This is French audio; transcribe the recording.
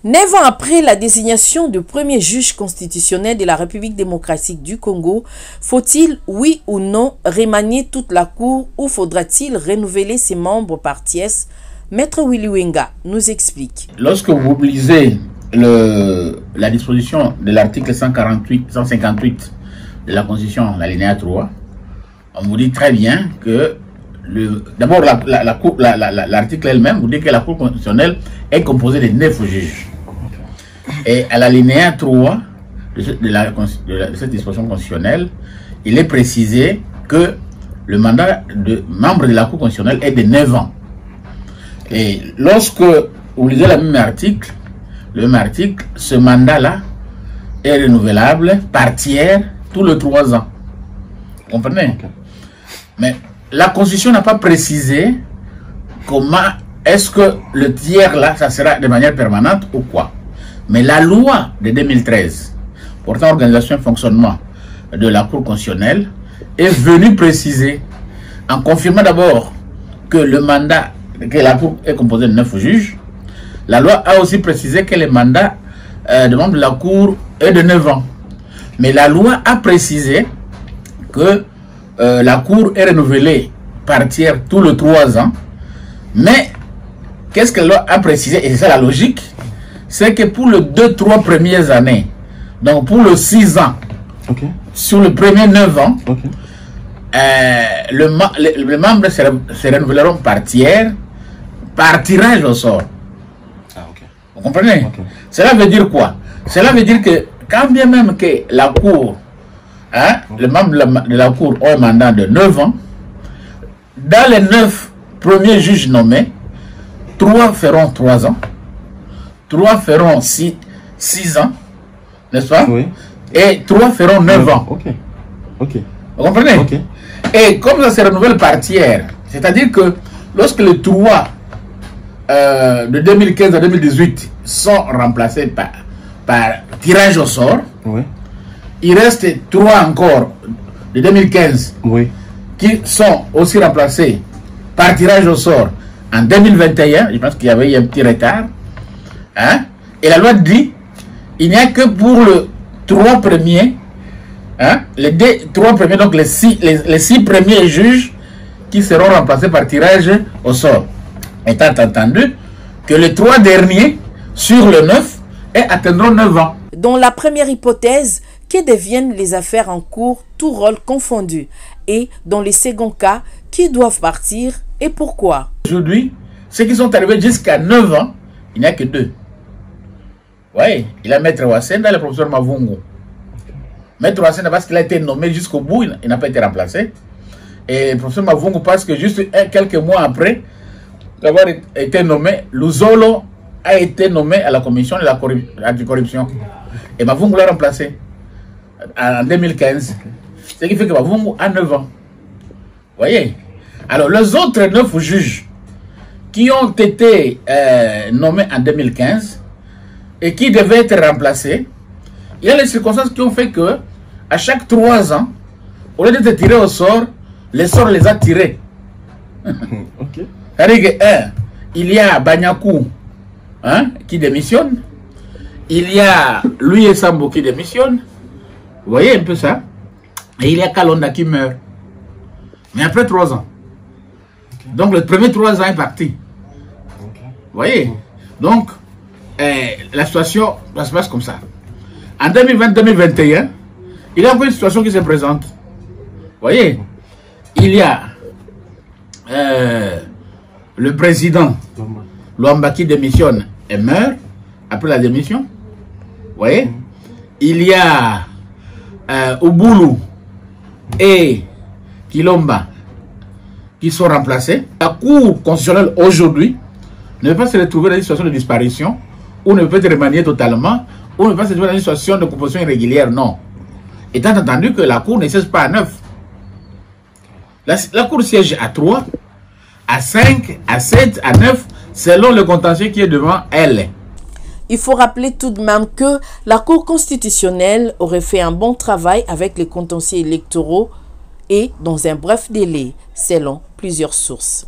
9 ans après la désignation du premier juge constitutionnel de la République démocratique du Congo, faut-il, oui ou non, remanier toute la Cour ou faudra-t-il renouveler ses membres par tiers? Maître Willy Wenga nous explique. Lorsque vous lisez la disposition de l'article 158 de la Constitution, l'alinéa 3, on vous dit très bien que d'abord l'article elle-même vous dit que la Cour constitutionnelle est composée de 9 juges. Et à l'alinéa 3 de cette disposition constitutionnelle, il est précisé que le mandat de membre de la Cour constitutionnelle est de 9 ans. Et lorsque vous lisez le même article, ce mandat-là est renouvelable par tiers tous les 3 ans. Vous comprenez? Okay. Mais la Constitution n'a pas précisé comment est-ce que le tiers-là, ça sera de manière permanente ou quoi. Mais la loi de 2013, portant organisation et fonctionnement de la Cour constitutionnelle, est venue préciser, en confirmant d'abord que le mandat, que la Cour est composée de 9 juges. La loi a aussi précisé que le mandat de membre de la Cour est de 9 ans. Mais la loi a précisé que la Cour est renouvelée par tiers tous les 3 ans. Mais qu'est-ce que la loi a précisé? Et c'est ça la logique. C'est que pour les 2-3 premières années, donc pour les 6 ans, okay, sur les premiers 9 ans, okay, les membres se renouvelleront par tiers, par tirage au sort. Ah, okay. Vous comprenez? Okay. Cela veut dire quoi? Cela veut dire que quand bien même que la Cour, les membres de la Cour ont un mandat de 9 ans, dans les 9 premiers juges nommés, 3 feront 3 ans, 3 feront 6 ans, n'est-ce pas? Oui. Et 3 feront 9 ans. Ok. Ok. Vous comprenez? Ok. Et comme ça se renouvelle par tiers, c'est-à-dire que lorsque les 3 de 2015 à 2018 sont remplacés par tirage au sort, oui, il reste 3 encore de 2015, oui, qui sont aussi remplacés par tirage au sort en 2021. Je pense qu'il y avait eu un petit retard. Et la loi dit il n'y a que pour les 3 premiers, les 3 premiers, donc les 6 premiers juges qui seront remplacés par tirage au sort. Étant entendu que les 3 derniers sur le 9 atteindront 9 ans. Dans la première hypothèse, que deviennent les affaires en cours, tout rôle confondu? Et dans le second cas, qui doivent partir et pourquoi? Aujourd'hui, ceux qui sont arrivés jusqu'à 9 ans, il n'y a que 2. Oui, il y a Maître Wassenda et le professeur Mavungu. Maître Wassenda parce qu'il a été nommé jusqu'au bout, il n'a pas été remplacé. Et le professeur Mavungu parce que juste quelques mois après d'avoir été nommé, Luzolo a été nommé à la commission de l'anticorruption. Et Mavungu l'a remplacé en 2015. Ce qui fait que Mavungu a 9 ans. Vous voyez? Alors, les autres 9 juges qui ont été nommés en 2015 et qui devaient être remplacés, il y a les circonstances qui ont fait que à chaque 3 ans, au lieu d'être tirés au sort, les sorts les a tirés. Okay. C'est-à-dire que, il y a Banyakou qui démissionne, il y a Louis et Sambo qui démissionne, vous voyez un peu ça, et il y a Kalonda qui meurt. Mais après 3 ans. Okay. Donc les premiers 3 ans est parti. Okay. Vous voyez? Donc, la situation ça se passe comme ça. En 2020-2021, il y a encore une situation qui se présente. Vous voyez? Il y a le président Luamba qui démissionne et meurt après la démission. Vous voyez? Il y a Ubulu et Kilomba qui sont remplacés. La Cour constitutionnelle aujourd'hui ne peut pas se retrouver dans une situation de disparition, ou ne peut être remaniée totalement, ou ne peut pas se retrouver dans une situation de composition irrégulière, non. Étant entendu que la Cour ne siège pas à 9. La Cour siège à 3, à 5, à 7, à 9, selon le contentieux qui est devant elle. Il faut rappeler tout de même que la Cour constitutionnelle aurait fait un bon travail avec les contentieux électoraux et dans un bref délai, selon plusieurs sources.